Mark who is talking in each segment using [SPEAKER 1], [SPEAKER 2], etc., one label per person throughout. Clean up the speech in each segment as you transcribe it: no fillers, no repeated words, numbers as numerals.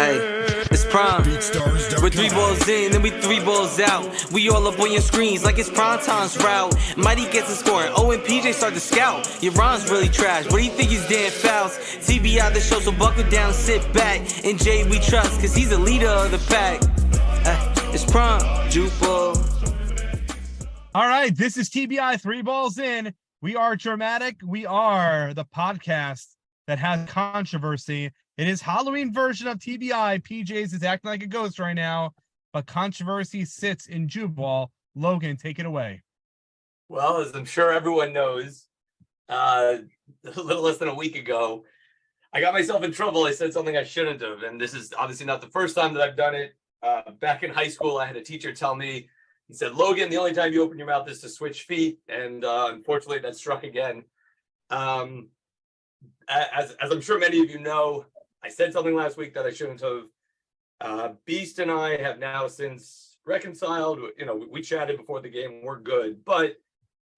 [SPEAKER 1] Hey, it's prime. We're 3 balls in, then we 3 balls out. We all up on your screens like it's prime time's route. Mighty gets a score, and and PJ start to scout. Your rhymes really trash. What do you think he's damn fouls? TBI the show, so buckle down, sit back. And Jay we trust, cause he's the leader of the pack. It's prime, Jewball.
[SPEAKER 2] All right, this is TBI 3 balls in. We are dramatic. We are the podcast that has controversy. It is Halloween version of TBI. PJ's is acting like a ghost right now, but controversy sits in Jewball. Logan, take it away.
[SPEAKER 3] Well, as I'm sure everyone knows, a little less than a week ago, I got myself in trouble. I said something I shouldn't have, and this is obviously not the first time that I've done it. Back in high school, I had a teacher tell me, he said, Logan, the only time you open your mouth is to switch feet, and unfortunately, that struck again. As I'm sure many of you know, I said something last week that I shouldn't have. Beast and I have now since reconciled. You know, we chatted before the game. We're good, but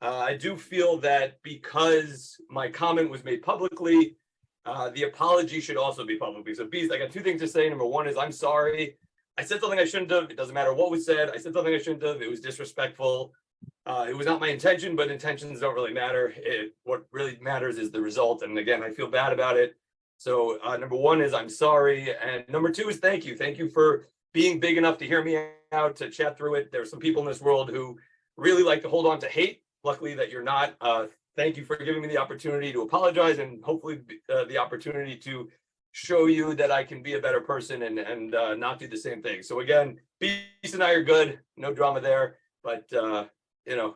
[SPEAKER 3] I do feel that because my comment was made publicly, the apology should also be publicly. So, Beast, I got 2 things to say. Number 1 is I'm sorry. I said something I shouldn't have. It doesn't matter what was said. I said something I shouldn't have. It was disrespectful. It was not my intention, but intentions don't really matter. What really matters is the result. And again, I feel bad about it. So number 1 is I'm sorry. And number 2 is thank you. Thank you for being big enough to hear me out, to chat through it. There are some people in this world who really like to hold on to hate. Luckily that you're not. Thank you for giving me the opportunity to apologize and hopefully the opportunity to show you that I can be a better person and not do the same thing. So again, Beast and I are good. No drama there. But you know,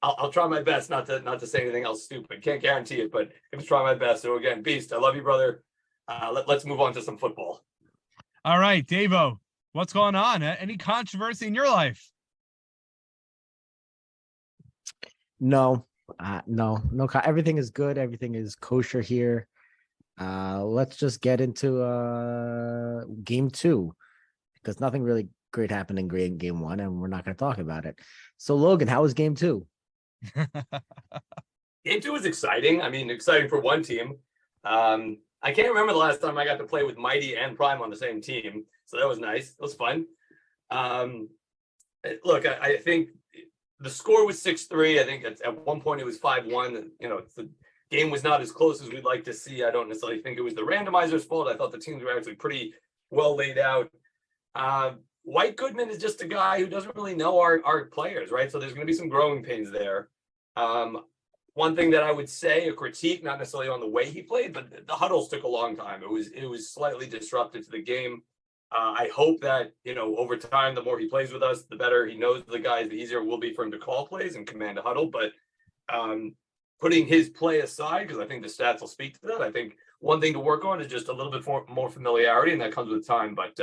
[SPEAKER 3] I'll try my best not to say anything else stupid. Can't guarantee it, but I'm gonna try my best. So again, Beast, I love you, brother. Let's move on to some football.
[SPEAKER 2] All right, Davo, what's going on? Any controversy in your life?
[SPEAKER 4] No. Everything is good. Everything is kosher here. Let's just get into game 2 because nothing really great happened in game 1, and we're not going to talk about it. So, Logan, how was game 2?
[SPEAKER 3] Game 2 was exciting. I mean, exciting for one team. I can't remember the last time I got to play with Mighty and Prime on the same team, so that was nice. It was fun. Look, I think the score was 6-3. I think at one point it was 5-1. You know, the game was not as close as we'd like to see. I don't necessarily think it was the randomizer's fault. I thought the teams were actually pretty well laid out. White Goodman is just a guy who doesn't really know our players, right? So there's going to be some growing pains there. One thing that I would say, a critique, not necessarily on the way he played, but the huddles took a long time. It was slightly disruptive to the game. I hope that, you know, over time, the more he plays with us, the better he knows the guys, the easier it will be for him to call plays and command a huddle. But putting his play aside, because I think the stats will speak to that, I think one thing to work on is just a little bit more familiarity, and that comes with time. But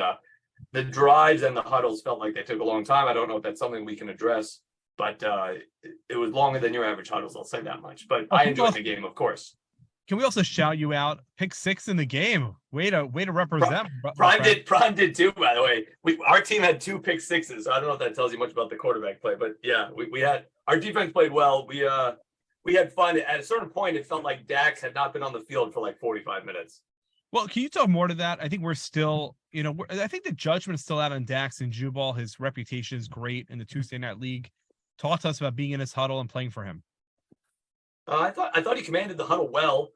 [SPEAKER 3] the drives and the huddles felt like they took a long time. I don't know if that's something we can address, but it was longer than your average huddles. I'll say that much. But I enjoyed the game, of course.
[SPEAKER 2] Can we also shout you out? Pick 6 in the game. Way to represent.
[SPEAKER 3] Prime did too, by the way. Our team had 2 pick sixes. So I don't know if that tells you much about the quarterback play, but yeah, we had our defense played well. We had fun. At a certain point, it felt like Dax had not been on the field for like 45 minutes.
[SPEAKER 2] Well, can you talk more to that? I think we're still, you know, I think the judgment is still out on Dax and Jewball. His reputation is great in the Tuesday Night League. Talk to us about being in his huddle and playing for him. I
[SPEAKER 3] thought he commanded the huddle well.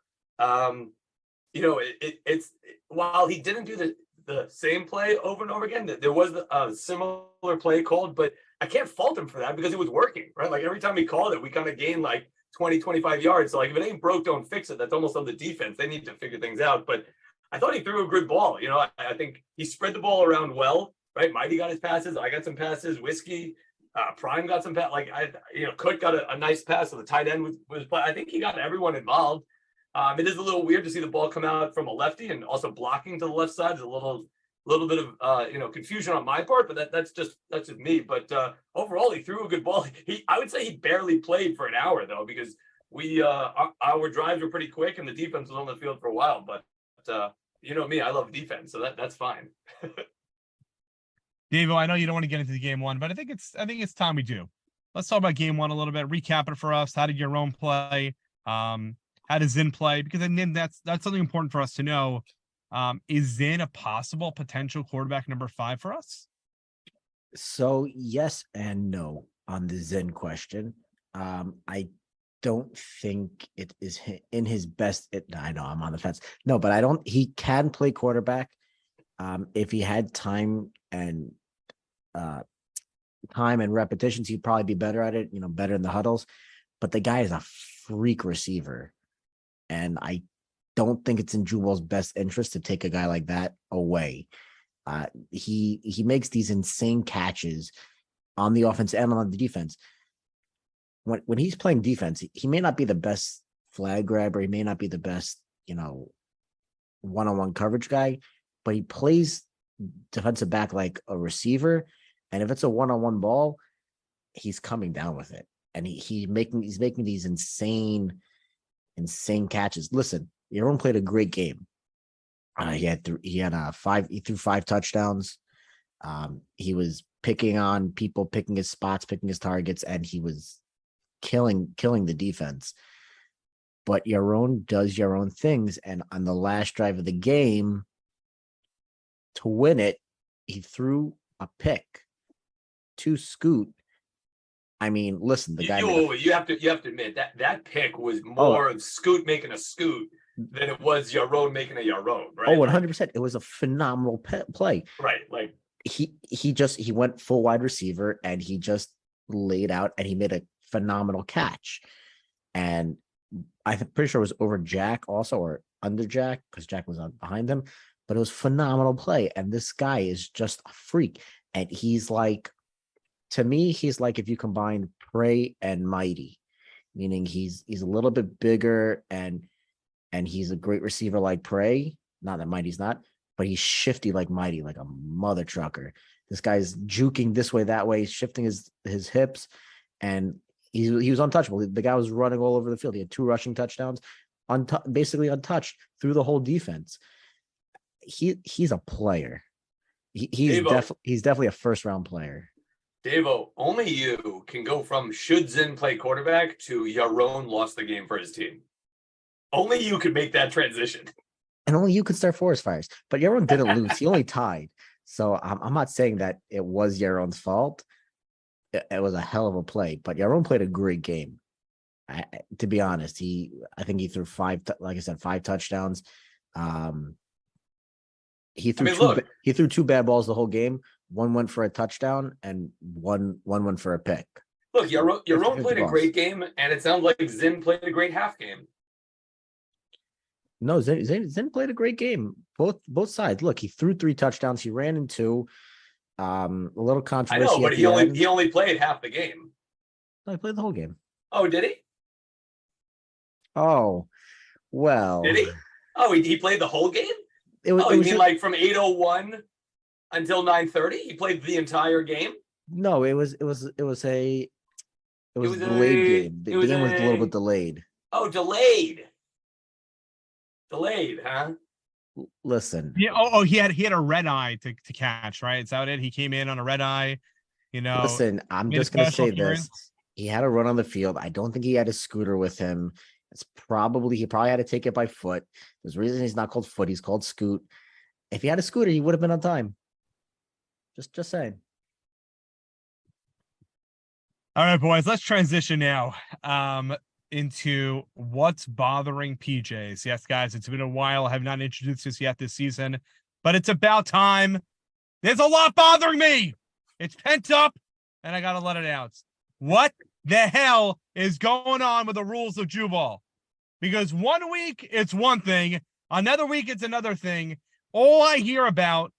[SPEAKER 3] You know, it's while he didn't do the same play over and over again, there was a similar play called, but I can't fault him for that because it was working, right? Like every time he called it, we kind of gained like 20, 25 yards. So like if it ain't broke, don't fix it. That's almost on the defense. They need to figure things out. But I thought he threw a good ball. You know, I think he spread the ball around well, right? Mighty got his passes. I got some passes. Whiskey, Prime got some passes. Cook got a nice pass. So the tight end was I think he got everyone involved. It is a little weird to see the ball come out from a lefty and also blocking to the left side is a little bit of confusion on my part, but that's just me. But overall, he threw a good ball. I would say he barely played for an hour though, because our drives were pretty quick and the defense was on the field for a while. But you know me, I love defense, so that's fine.
[SPEAKER 2] Devo, I know you don't want to get into the game 1, but I think it's time we do. Let's talk about game 1 a little bit. Recap it for us. How did your own play? How does Zin play? Because I mean that's something important for us to know. Is Zinn a possible potential quarterback number 5 for us?
[SPEAKER 4] So yes and no on the Zen question. I don't think it is in his best. I know I'm on the fence. No, but I don't. He can play quarterback. If he had time and repetitions, he'd probably be better at it. Better in the huddles. But the guy is a freak receiver, and I don't think it's in Jewball's best interest to take a guy like that away. He makes these insane catches on the offense and on the defense. When he's playing defense, he may not be the best flag grabber. He may not be the best, one-on-one coverage guy, but he plays defensive back like a receiver. And if it's a one-on-one ball, he's coming down with it. And he's making these insane catches. Listen, Yaron played a great game. He threw 5 touchdowns. He was picking on people, picking his spots, picking his targets, and he was killing the defense. But Yaron does Yaron things, and on the last drive of the game to win it, he threw a pick to Scoot. I mean, listen, the guy.
[SPEAKER 3] You have to admit that pick was more of Scoot making a Scoot than it was Yaron making a Yaron, right?
[SPEAKER 4] Oh, 100%. It was a phenomenal play.
[SPEAKER 3] Right. Like
[SPEAKER 4] he went full wide receiver and he just laid out and he made a phenomenal catch. And I'm pretty sure it was over Jack also, or under Jack, because Jack was on behind him. But it was phenomenal play. And this guy is just a freak. And he's like, to me, he's like if you combine Prey and Mighty, meaning he's a little bit bigger and he's a great receiver like Prey. Not that Mighty's not, but he's shifty like Mighty, like a mother trucker. This guy's juking this way, that way, shifting his hips, and he was untouchable. The guy was running all over the field. He had 2 rushing touchdowns, basically untouched through the whole defense. He's a player. He's definitely a first-round player.
[SPEAKER 3] Davo, only you can go from should Zinn play quarterback to Yaron lost the game for his team. Only you could make that transition.
[SPEAKER 4] And only you could start forest fires. But Yaron didn't lose. He only tied. So I'm not saying that it was Yaron's fault. It was a hell of a play. But Yaron played a great game. To be honest, I think he threw 5 touchdowns. He threw 2 bad balls the whole game. One went for a touchdown and one went for a pick.
[SPEAKER 3] Look, Yaron played a great game, and it sounds like Zinn played a great half game.
[SPEAKER 4] No, Zinn played a great game. Both sides. Look, he threw 3 touchdowns. He ran in 2. A little controversy.
[SPEAKER 3] I know, but he only played half the game.
[SPEAKER 4] No, he played the whole game.
[SPEAKER 3] Oh, did he?
[SPEAKER 4] Oh, well.
[SPEAKER 3] Did he? Oh, he played the whole game? You mean like from 8:01 until 9:30? He played the entire game?
[SPEAKER 4] No, it was a delayed game. The game was a little bit delayed.
[SPEAKER 3] Oh, delayed. Delayed, huh?
[SPEAKER 4] Listen.
[SPEAKER 2] Yeah. He had a red eye to catch, right? Is that it? He came in on a red eye.
[SPEAKER 4] Listen, I'm just gonna say this. He had a run on the field. I don't think he had a scooter with him. He probably had to take it by foot. There's a reason he's not called foot, he's called scoot. If he had a scooter, he would have been on time. Just saying.
[SPEAKER 2] All right, boys, let's transition now into what's bothering PJs. Yes, guys, it's been a while. I have not introduced this yet this season, but it's about time. There's a lot bothering me. It's pent up, and I got to let it out. What the hell is going on with the rules of Jewball? Because one week it's one thing, another week it's another thing. All I hear about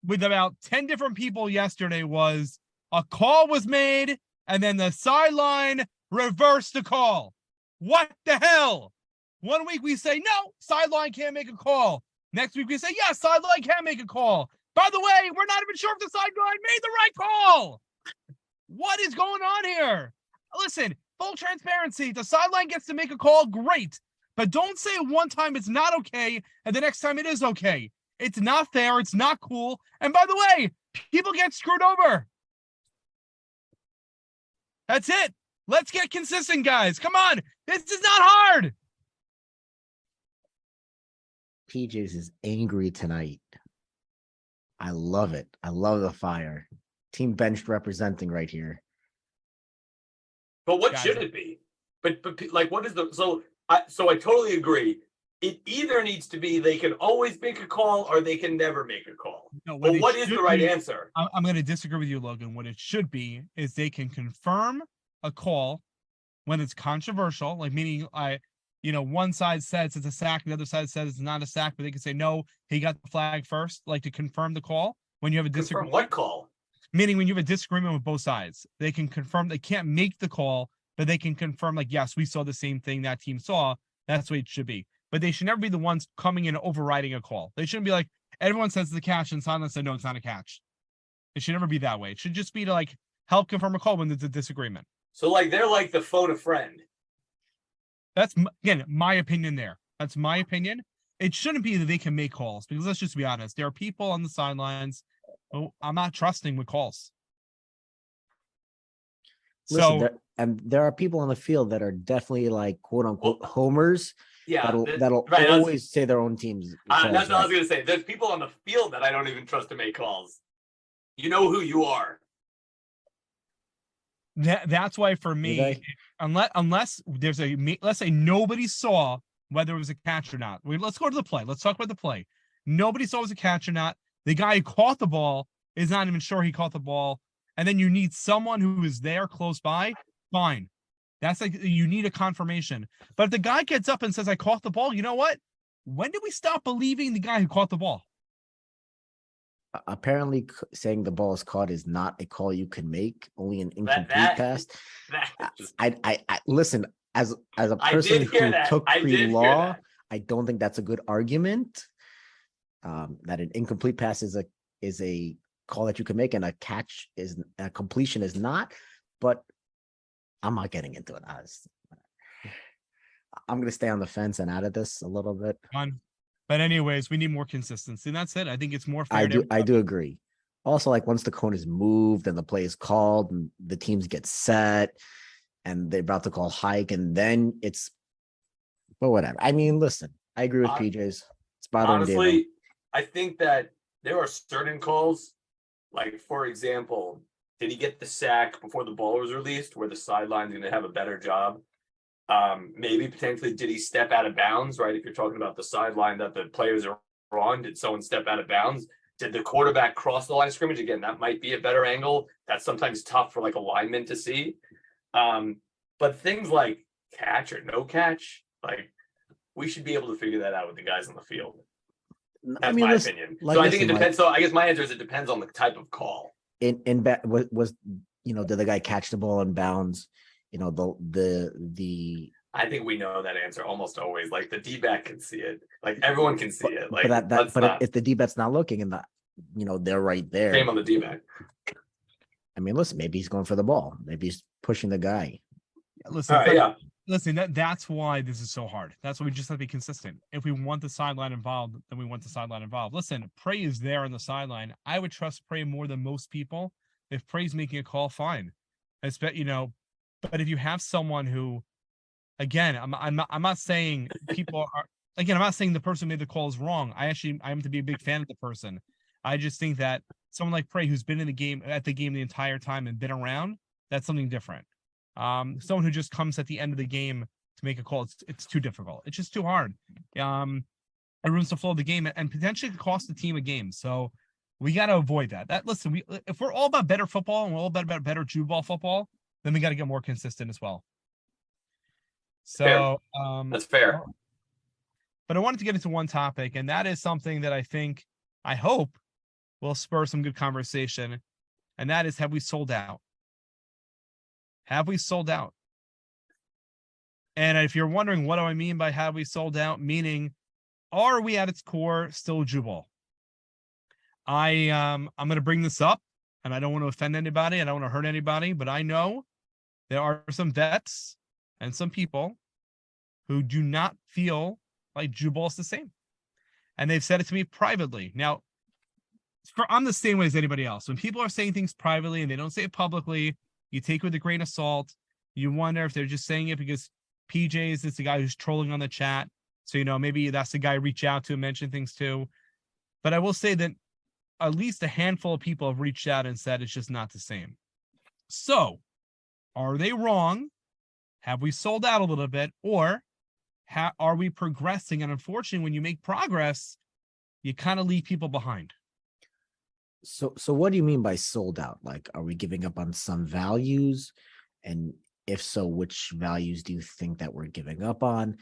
[SPEAKER 2] with about 10 different people yesterday was a call was made and then the sideline reversed the call. What the hell? One week we say, no, sideline can't make a call. Next week we say, yeah, sideline can make a call. By the way, we're not even sure if the sideline made the right call. What is going on here? Listen, full transparency. The sideline gets to make a call, great. But don't say one time it's not okay and the next time it is okay. It's not fair. It's not cool. And by the way, people get screwed over. That's it. Let's get consistent, guys. Come on. This is not hard.
[SPEAKER 4] PJ's is angry tonight. I love it. I love the fire. Team benched representing right here.
[SPEAKER 3] But what
[SPEAKER 2] Guys.
[SPEAKER 3] should it be? But like, what is the so? I totally agree. It either needs to be they can always make a call or they can never make a call.
[SPEAKER 2] No,
[SPEAKER 3] But what is
[SPEAKER 2] should
[SPEAKER 3] the right
[SPEAKER 2] be-
[SPEAKER 3] answer?
[SPEAKER 2] I'm going to disagree with you, Logan. What it should be is they can confirm a call when it's controversial, like meaning one side says it's a sack, the other side says it's not a sack, but they can say no, he got the flag first, like to confirm the call when you have a
[SPEAKER 3] Confirm
[SPEAKER 2] disagreement.
[SPEAKER 3] what call?
[SPEAKER 2] Meaning when you have a disagreement with both sides, they can confirm. They can't make the call, but they can confirm, like, yes, we saw the same thing that team saw. That's the way it should be. But they should never be the ones coming in and overriding a call. They shouldn't be like, everyone says it's a catch and silence said, no, it's not a catch. It should never be that way. It should just be to like help confirm a call when there's a disagreement.
[SPEAKER 3] So like they're like the phone a friend.
[SPEAKER 2] That's, again, my opinion there. That's my opinion. It shouldn't be that they can make calls because let's just be honest. There are people on the sidelines who I'm not trusting with calls.
[SPEAKER 4] Listen, there are people on the field that are definitely like quote unquote homers.
[SPEAKER 3] Yeah,
[SPEAKER 4] That'll
[SPEAKER 3] right,
[SPEAKER 4] always say their own teams.
[SPEAKER 3] that's what I was gonna say. There's people on the field that I don't even trust to make calls. You know who you are.
[SPEAKER 2] That's why for me, unless there's let's say nobody saw whether it was a catch or not. Let's go to the play. Let's talk about the play. Nobody saw it was a catch or not. The guy who caught the ball is not even sure he caught the ball. And then you need someone who is there close by. Fine. That's like, you need a confirmation. But if the guy gets up and says, I caught the ball, you know what? When did we stop believing the guy who caught the ball?
[SPEAKER 4] Apparently, saying the ball is caught is not a call you can make. Only an incomplete pass. I listen. As a person who took pre-law, I don't think that's a good argument. That an incomplete pass is a call that you can make, and a catch is a completion is not. But I'm not getting into it. I'm going to stay on the fence and out of this a little bit.
[SPEAKER 2] But anyways, we need more consistency. And that's it. I think it's more fair.
[SPEAKER 4] I do agree. Also, like once the cone is moved and the play is called and the teams get set and they're about to call hike and then but whatever. I mean, listen, I agree with PJ's. It's bothering
[SPEAKER 3] honestly,
[SPEAKER 4] David.
[SPEAKER 3] I think that there are certain calls, like for example, did he get the sack before the ball was released where the sideline's going to have a better job? Maybe potentially, did he step out of bounds, right? If you're talking about the sideline that the players are on, did someone step out of bounds? Did the quarterback cross the line of scrimmage? Again, that might be a better angle. That's sometimes tough for like a lineman to see. But things like catch or no catch, like we should be able to figure that out with the guys on the field. That's my opinion. So I think it depends. So I guess my answer is it depends on the type of call.
[SPEAKER 4] Was did the guy catch the ball in bounds? The
[SPEAKER 3] I think we know that answer almost always. Like the D-back can see it. Like everyone can see it. Like
[SPEAKER 4] if the D-back's not looking and they're right there.
[SPEAKER 3] Same on the D-back.
[SPEAKER 4] I mean, listen, maybe he's going for the ball. Maybe he's pushing the guy.
[SPEAKER 2] Listen, listen, that's why this is so hard. That's why we just have to be consistent. If we want the sideline involved, then we want the sideline involved. Listen, Prey is there on the sideline. I would trust Prey more than most people. If Prey's making a call, fine. But if you have someone who, again, I'm not saying people are, again, I'm not saying the person who made the call is wrong. I am to be a big fan of the person. I just think that someone like Prey who's been at the game the entire time and been around, that's something different. Someone who just comes at the end of the game to make a call, it's too difficult. It's just too hard. It ruins the flow of the game and potentially could cost the team a game. So we got to avoid that. Listen, if we're all about better football and we're all about better Jewball football, then we got to get more consistent as well. So
[SPEAKER 3] that's fair.
[SPEAKER 2] But I wanted to get into one topic, and that is something that I hope will spur some good conversation. And that is, have we sold out? Have we sold out? And if you're wondering, what do I mean by have we sold out? Meaning, are we at its core still Jewball? I'm going to bring this up, and I don't want to offend anybody. I don't want to hurt anybody, but I know there are some vets and some people who do not feel like Jewball's the same. And they've said it to me privately. Now, I'm the same way as anybody else. When people are saying things privately and they don't say it publicly, you take it with a grain of salt. You wonder if they're just saying it because PJ is the guy who's trolling on the chat. So, maybe that's the guy reach out to and mention things to. But I will say that at least a handful of people have reached out and said it's just not the same. So, are they wrong? Have we sold out a little bit? Or are we progressing? And unfortunately, when you make progress, you kind of leave people behind.
[SPEAKER 4] So what do you mean by sold out? Like, are we giving up on some values? And if so, which values do you think that we're giving up on?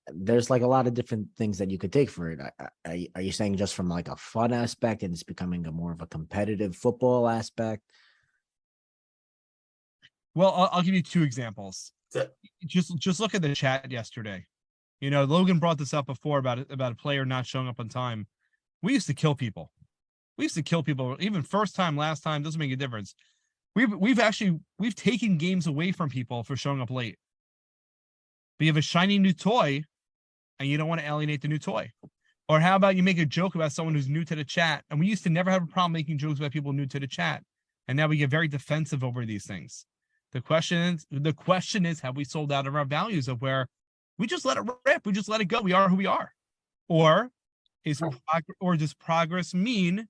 [SPEAKER 4] There's like a lot of different things that you could take for it. Are you saying just from like a fun aspect and it's becoming a more of a competitive football aspect?
[SPEAKER 2] Well, I'll give you two examples. Just look at the chat yesterday. Logan brought this up before about a player not showing up on time. We used to kill people. Even first time, last time, doesn't make a difference. We've taken games away from people for showing up late. But you have a shiny new toy and you don't want to alienate the new toy. Or how about you make a joke about someone who's new to the chat? And we used to never have a problem making jokes about people new to the chat. And now we get very defensive over these things. The question is, have we sold out of our values of where we just let it rip? We just let it go. We are who we are. Or does progress mean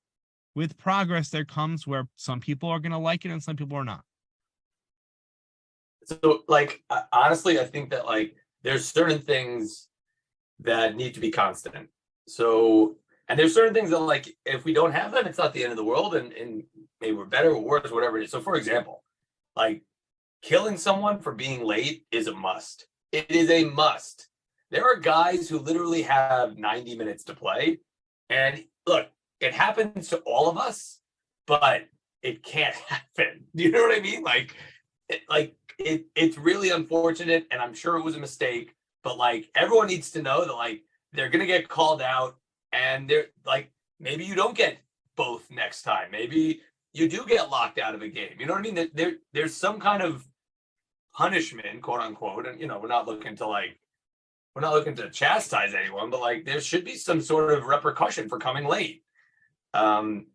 [SPEAKER 2] with progress there comes where some people are going to like it and some people are not?
[SPEAKER 3] So, honestly, I think that there's certain things that need to be constant. So, and there's certain things that if we don't have them, it's not the end of the world, and maybe we're better or worse, whatever it is. So, for example, killing someone for being late is a must. It is a must. There are guys who literally have 90 minutes to play, and look, it happens to all of us, but it can't happen. Do you know what I mean? It's really unfortunate, and I'm sure it was a mistake, but everyone needs to know that they're gonna get called out, and they're maybe you don't get both next time. Maybe you do get locked out of a game. You know what I mean? There's some kind of punishment, quote unquote, and we're not looking to chastise anyone, but there should be some sort of repercussion for coming late. But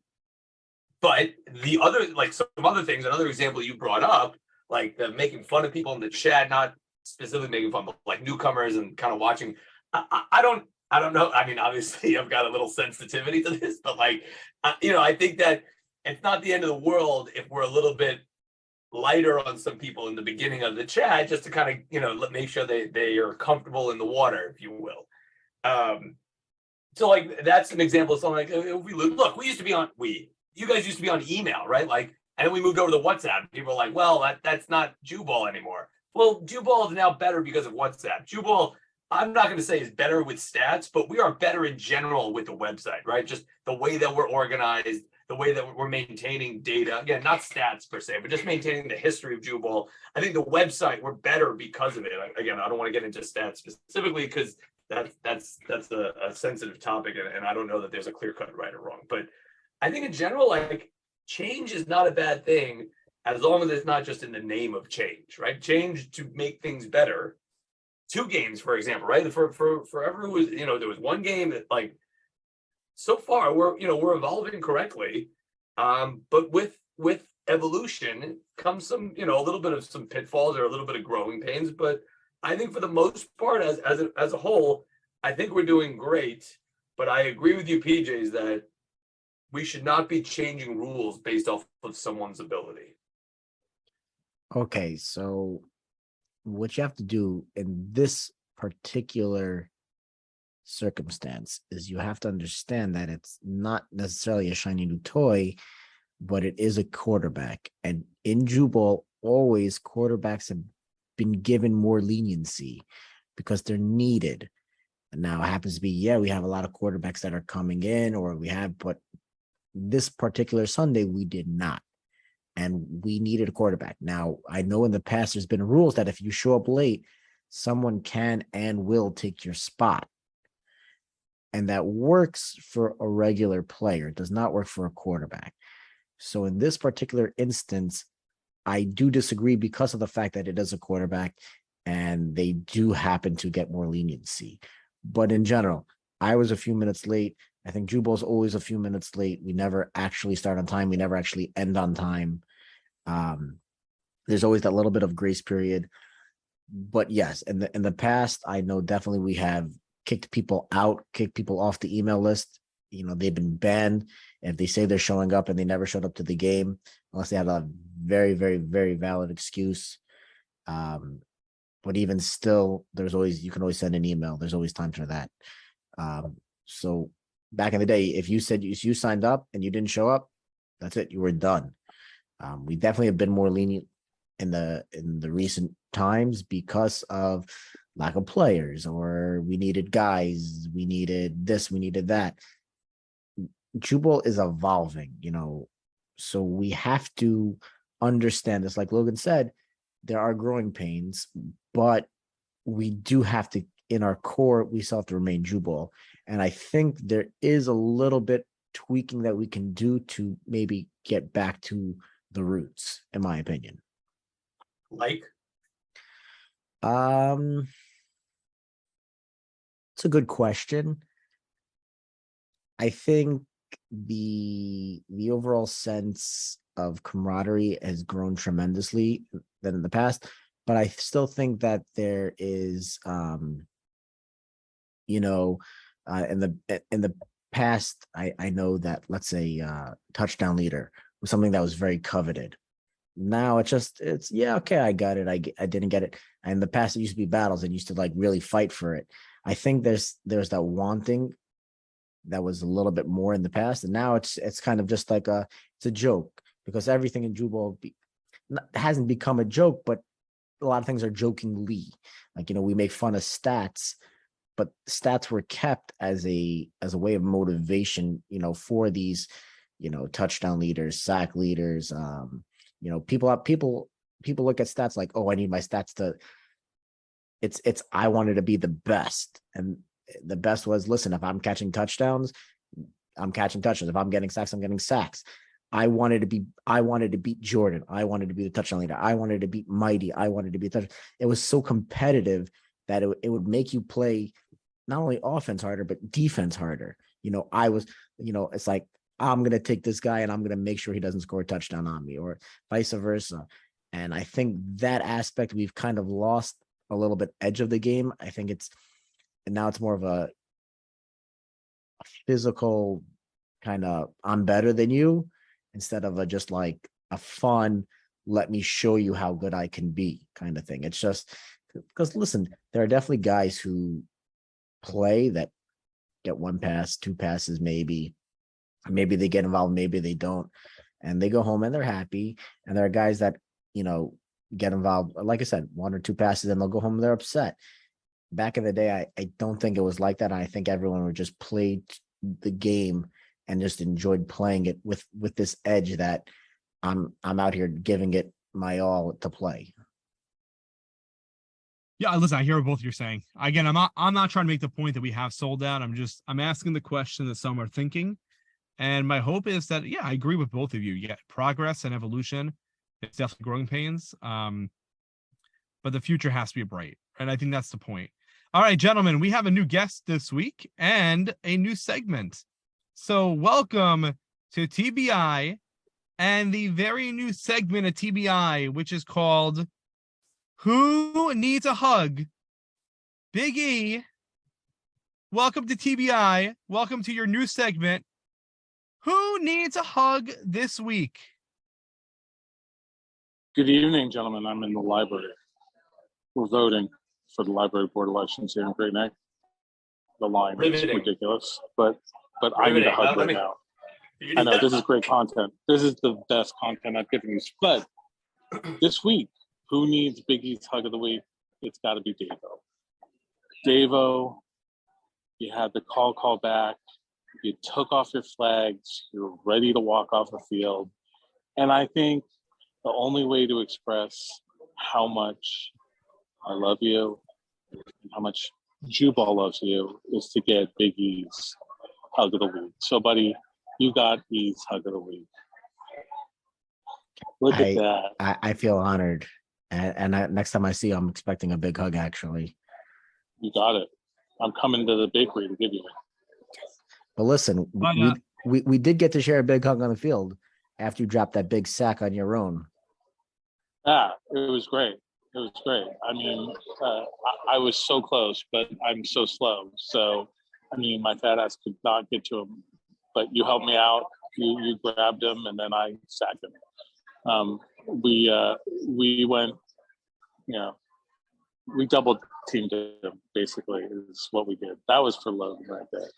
[SPEAKER 3] the other some other things, another example you brought up, the making fun of people in the chat, not specifically making fun, but newcomers and kind of watching. I don't know. I mean, obviously I've got a little sensitivity to this, but I think that it's not the end of the world if we're a little bit lighter on some people in the beginning of the chat, just to kind of, make sure they are comfortable in the water, if you will. So that's an example of something if we look, you guys used to be on email, right? And then we moved over to WhatsApp. People are like, well, that's not Jewball anymore. Well, Jewball is now better because of WhatsApp. Jewball, I'm not going to say is better with stats, but we are better in general with the website, right? Just the way that we're organized, the way that we're maintaining data. Again, not stats per se, but just maintaining the history of Jewball. I think the website, we're better because of it. Again, I don't want to get into stats specifically because that's a sensitive topic, and I don't know that there's a clear-cut right or wrong. But I think in general, change is not a bad thing as long as it's not just in the name of change, right? Change to make things better. 2 games, for example, right? For everyone was, there was one game that so far we're evolving correctly. But with evolution comes some, a little bit of some pitfalls or a little bit of growing pains. But I think for the most part, as a whole, I think we're doing great. But I agree with you, PJs, that we should not be changing rules based off of someone's ability.
[SPEAKER 4] Okay, so what you have to do in this particular circumstance is you have to understand that it's not necessarily a shiny new toy, but it is a quarterback. And in Jewball, always quarterbacks have been given more leniency because they're needed. And now it happens to be, we have a lot of quarterbacks that are coming in, but this particular Sunday, we did not. And we needed a quarterback. Now, I know in the past there's been rules that if you show up late, someone can and will take your spot. And that works for a regular player. It does not work for a quarterback. So in this particular instance, I do disagree because of the fact that it is a quarterback and they do happen to get more leniency. But in general, I was a few minutes late. I think Jewball's always a few minutes late. We never actually start on time. We never actually end on time. There's always that little bit of grace period. But yes, in the past, I know definitely we have kicked people out, kicked people off the email list. They've been banned. If they say they're showing up and they never showed up to the game, unless they had a very, very, very valid excuse. But even still, you can always send an email. There's always time for that. So back in the day, if you said you signed up and you didn't show up, that's it. You were done. We definitely have been more lenient in the recent times because of lack of players, or we needed guys, we needed this, we needed that. Jewball is evolving, so we have to understand this. Like Logan said, there are growing pains, but we do have to, in our core, we still have to remain Jewball. And I think there is a little bit tweaking that we can do to maybe get back to the roots, in my opinion.
[SPEAKER 3] Like?
[SPEAKER 4] It's a good question. I think the overall sense of camaraderie has grown tremendously than in the past, but I still think that there is in the past, I know that, let's say, touchdown leader was something that was very coveted. Now it's yeah, okay, I got it, I didn't get it. And in the past, it used to be battles and used to like really fight for it. I think there's that wanting that was a little bit more in the past, and now it's kind of just like it's a joke, because everything in Jewball hasn't become a joke, but a lot of things are jokingly. Like, we make fun of stats, but stats were kept as a way of motivation, for these, touchdown leaders, sack leaders. People look at stats like, oh, I need my stats to. It's I wanted to be the best, and the best was, listen, if I'm catching touchdowns, I'm catching touchdowns. If I'm getting sacks, I'm getting sacks. I wanted to beat Jordan. I wanted to be the touchdown leader. I wanted to beat Mighty. I wanted to be the touchdown. It was so competitive that it would make you play not only offense harder, but defense harder. It's like, I'm going to take this guy and I'm going to make sure he doesn't score a touchdown on me, or vice versa. And I think that aspect, we've kind of lost a little bit edge of the game. I think now it's more of a physical kind of, I'm better than you, instead of just like a fun, let me show you how good I can be kind of thing. It's just because, listen, there are definitely guys who play that get one pass, two passes, maybe they get involved, maybe they don't, and they go home and they're happy. And there are guys that, get involved, like I said, one or two passes, and they'll go home and they're upset. Back in the day, I don't think it was like that. I think everyone would just play the game and just enjoyed playing it with this edge that I'm out here giving it my all to play.
[SPEAKER 2] Yeah, listen, I hear what both you're saying. Again, I'm not trying to make the point that we have sold out. I'm asking the question that some are thinking. And my hope is that, yeah, I agree with both of you. Yeah, progress and evolution, it's definitely growing pains. But the future has to be bright. And I think that's the point. All right, gentlemen, we have a new guest this week and a new segment. So welcome to TBI and the very new segment of TBI, which is called Who Needs a Hug? Big E, welcome to TBI. Welcome to your new segment. Who needs a hug this week?
[SPEAKER 5] Good evening, gentlemen. I'm in the library. We're voting for the library board elections here in Great Neck. The line is ridiculous, but I need a hug right now. I know this is great content. This is the best content I've given you. But this week, who needs Big E's hug of the week? It's got to be Davo. Davo, you had the call back. You took off your flags. You're ready to walk off the field. And I think the only way to express how much I love you and how much Jewball loves you is to get Big E's hug of the week. So, buddy, you got E's hug of the week. Look at that.
[SPEAKER 4] I feel honored. And next time I see you, I'm expecting a big hug, actually.
[SPEAKER 5] You got it. I'm coming to the bakery to give you it.
[SPEAKER 4] But listen, we did get to share a big hug on the field after you dropped that big sack on your own.
[SPEAKER 5] Yeah, it was great. It was great. I mean, I was so close, but I'm so slow. So, I mean, my fat ass could not get to him. But you helped me out. You grabbed him, and then I sacked him. We went, you know, we double teamed him. Basically, is what we did. That was for Logan right there.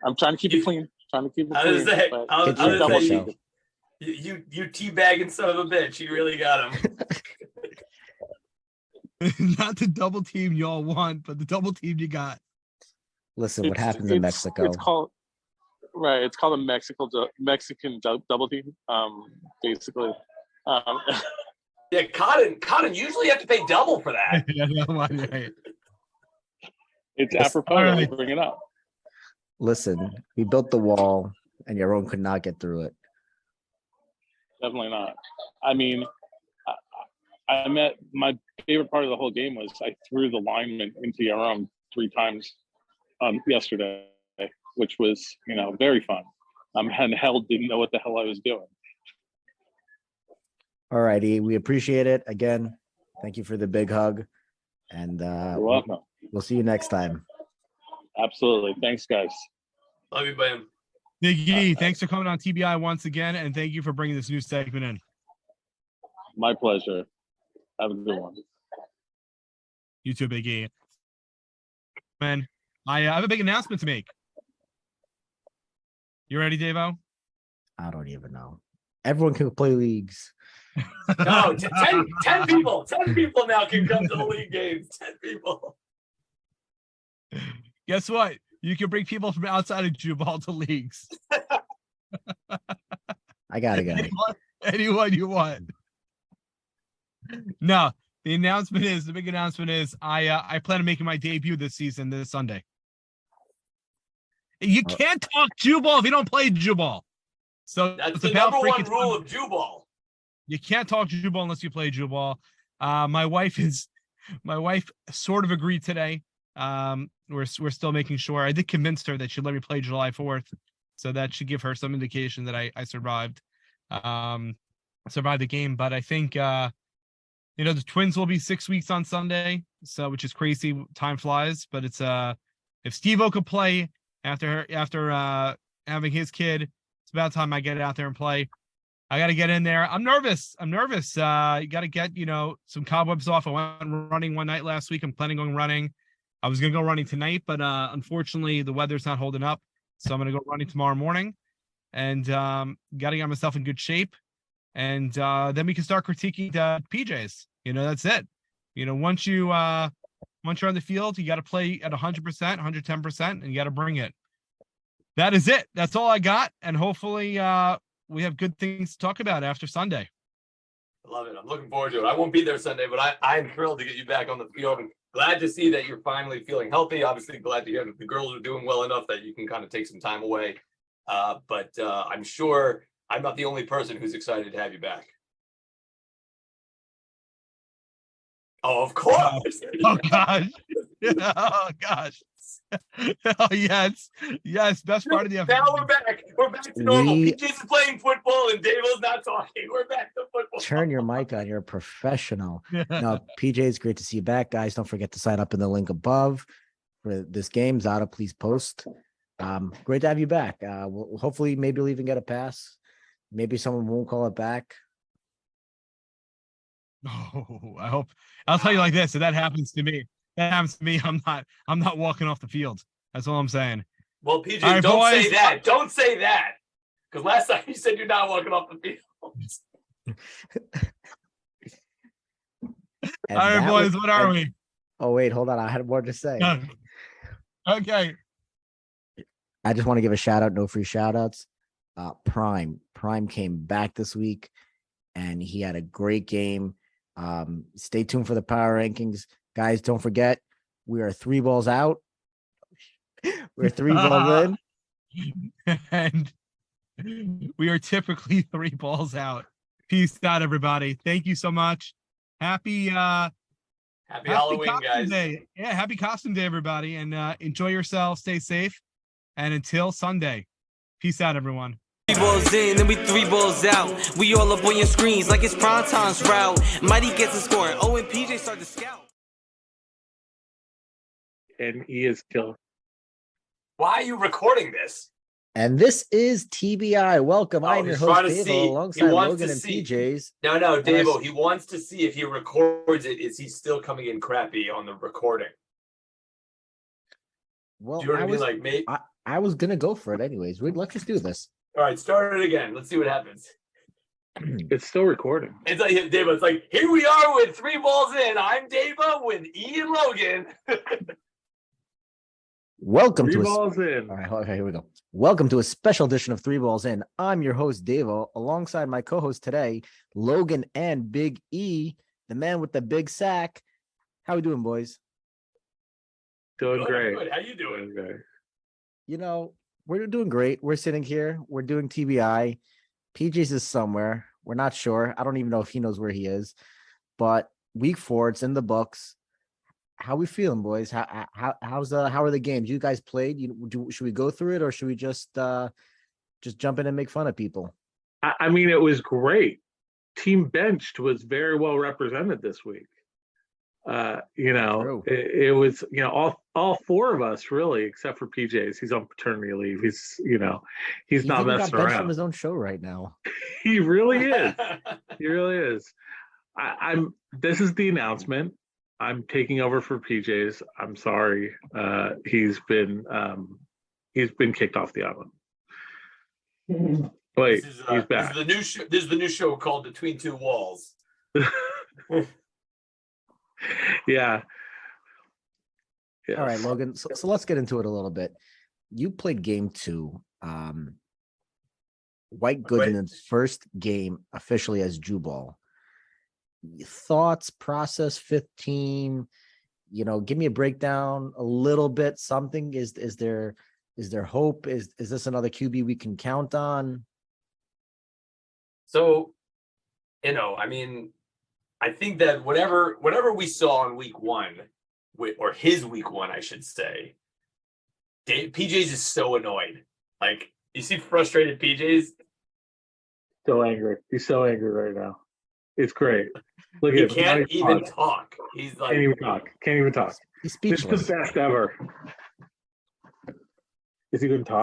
[SPEAKER 5] I'm trying to keep it clean. Trying to keep it clean.
[SPEAKER 3] You teabagging son of a bitch. You really got him.
[SPEAKER 2] Not the double team y'all want, but the double team you got.
[SPEAKER 4] Listen, what happens in Mexico?
[SPEAKER 5] It's called a Mexican double team. Basically.
[SPEAKER 3] Yeah, Cotton. Usually you have to pay double for that.
[SPEAKER 5] It's apropos that we bring it up.
[SPEAKER 4] Listen, we built the wall, and Yaron could not get through it.
[SPEAKER 5] Definitely not. I mean, my favorite part of the whole game was I threw the lineman into Yaron 3 times yesterday, which was, very fun. And hell didn't know what the hell I was doing.
[SPEAKER 4] All righty. We appreciate it. Again, thank you for the big hug. And
[SPEAKER 5] You're welcome.
[SPEAKER 4] We'll see you next time.
[SPEAKER 5] Absolutely. Thanks, guys.
[SPEAKER 3] Love you, Bam.
[SPEAKER 2] Big E, thanks for coming on TBI once again, and thank you for bringing this new segment in.
[SPEAKER 5] My pleasure. Have a good one.
[SPEAKER 2] You too, Big E. Man, I have a big announcement to make. You ready, Davo?
[SPEAKER 4] I don't even know. Everyone can play leagues.
[SPEAKER 3] No, 10 people. 10 people now can come to the league games. 10 people.
[SPEAKER 2] Guess what? You can bring people from outside of Jewball to leagues.
[SPEAKER 4] I got it.
[SPEAKER 2] Anyone you want. No, the big announcement is I plan on making my debut this season, this Sunday. You can't talk Jewball if you don't play Jewball. So
[SPEAKER 3] that's the number one rule of Jewball.
[SPEAKER 2] You can't talk Jewball unless you play Jewball. My wife sort of agreed today. We're still making sure. I did convince her that she'd let me play July 4th, so that should give her some indication that I survived the game. But I think the Twins will be 6 weeks on Sunday, so which is crazy. Time flies, but it's if Steve-O could play after having his kid, it's about time I get out there and play. I got to get in there. I'm nervous. You got to get some cobwebs off. I went running one night last week. I'm planning on running. I was going to go running tonight, but unfortunately the weather's not holding up. So I'm going to go running tomorrow morning and got to get myself in good shape. And then we can start critiquing the PJs. That's it. Once you're on the field, you got to play at 100%, 110%, and you got to bring it. That is it. That's all I got. And hopefully we have good things to talk about after Sunday.
[SPEAKER 3] I love it. I'm looking forward to it. I won't be there Sunday, but I'm thrilled to get you back on the field. And glad to see that you're finally feeling healthy. Obviously, glad to hear that the girls are doing well enough that you can kind of take some time away. But I'm sure I'm not the only person who's excited to have you back. Oh, of course.
[SPEAKER 2] Oh, gosh. Oh, gosh. Oh, yes. Best part of the
[SPEAKER 3] episode. Now we're back. We're back to normal. PJ's is playing football and Davo's not talking. We're back to football.
[SPEAKER 4] Turn your mic on. You're a professional. No, PJ, it's great to see you back, guys. Don't forget to sign up in the link above for this game. Zada, please post. Great to have you back. We'll hopefully maybe we'll even get a pass. Maybe someone won't call it back.
[SPEAKER 2] Oh, I hope. I'll tell you like this: if that happens to me, I'm not walking off the field. That's all I'm saying.
[SPEAKER 3] Well, PJ, right, don't say that. Don't say that. Because last time you said you're not walking off the field.
[SPEAKER 2] All right, boys, what are we?
[SPEAKER 4] Oh, wait, hold on. I had more to say.
[SPEAKER 2] Okay.
[SPEAKER 4] I just want to give a shout out. No free shout outs. Prime came back this week and he had a great game. Stay tuned for the power rankings, guys. Don't forget, we are 3 balls out. We're 3 balls in,
[SPEAKER 2] and we are typically 3 balls out. Peace out, everybody. Thank you so much. Happy
[SPEAKER 3] Halloween, guys.
[SPEAKER 2] Day. Yeah, happy costume day, everybody, and enjoy yourselves. Stay safe, and until Sunday, peace out, everyone.
[SPEAKER 1] balls in, then we 3 balls out. We all up on your screens like it's prime time's route. Mighty gets a score, and PJ start to scout.
[SPEAKER 6] And he is killed.
[SPEAKER 3] Why are you recording this?
[SPEAKER 4] And this is TBI. Welcome. I'm your
[SPEAKER 3] he's
[SPEAKER 4] host,
[SPEAKER 3] trying to
[SPEAKER 4] Dave,
[SPEAKER 3] see. He
[SPEAKER 4] alongside
[SPEAKER 3] wants
[SPEAKER 4] Logan
[SPEAKER 3] to
[SPEAKER 4] and
[SPEAKER 3] see.
[SPEAKER 4] PJs.
[SPEAKER 3] No, Davo, he wants to see if he records it. Is he still coming in crappy on the recording?
[SPEAKER 4] Well,
[SPEAKER 3] Do you know what I mean? Like, mate.
[SPEAKER 4] I was gonna go for it anyways. Let's just do this.
[SPEAKER 3] All right, start it again. Let's see what happens.
[SPEAKER 6] It's still recording.
[SPEAKER 3] It's like Davo. It's like, here we are with 3 balls in. I'm Davo with Ian Logan.
[SPEAKER 4] Welcome
[SPEAKER 6] Three
[SPEAKER 4] to
[SPEAKER 6] balls in.
[SPEAKER 4] All right, okay, here we go. Welcome to a special edition of 3 Balls In. I'm your host, Davo, alongside my co-host today, Logan and Big E, the man with the big sack. How we doing, boys?
[SPEAKER 6] Doing great.
[SPEAKER 3] Good. How you doing?
[SPEAKER 6] Doing great.
[SPEAKER 4] You know, we're doing great. We're sitting here. We're doing TBI. PJ's is somewhere. We're not sure. I don't even know if he knows where he is. But week 4, it's in the books. How we feeling, boys? How are the games? You guys played? Should we go through it, or should we just jump in and make fun of people?
[SPEAKER 6] I mean, it was great. Team Benched was very well represented this week.
[SPEAKER 4] True.
[SPEAKER 6] It was, all 4 of us really, except for PJ's. He's on paternity leave. He's not
[SPEAKER 4] He's even
[SPEAKER 6] messing
[SPEAKER 4] got benched
[SPEAKER 6] around.
[SPEAKER 4] from his own show right now.
[SPEAKER 6] He really is. He really is. This is the announcement. I'm taking over for PJ's. I'm sorry. He's been kicked off the island. Wait, he's back.
[SPEAKER 3] This is the new show called Between Two Walls.
[SPEAKER 6] Yeah.
[SPEAKER 4] All right, Logan. So let's get into it a little bit. You played game 2. White Goodman's first game officially as Jewball. Thoughts, process, 5th team. Give me a breakdown a little bit. Something is there hope? Is this another QB we can count on?
[SPEAKER 3] So, I mean, I think that whatever we saw in week 1, or his week 1, I should say, PJ's is so annoyed. Like, you see frustrated PJ's?
[SPEAKER 6] So angry. He's so angry right now. It's great. Look
[SPEAKER 3] He
[SPEAKER 6] at him.
[SPEAKER 3] can't even talk. He's like,
[SPEAKER 6] Can't even talk.
[SPEAKER 4] He's
[SPEAKER 6] This is
[SPEAKER 4] speechless.
[SPEAKER 6] the best ever. Is he going to talk?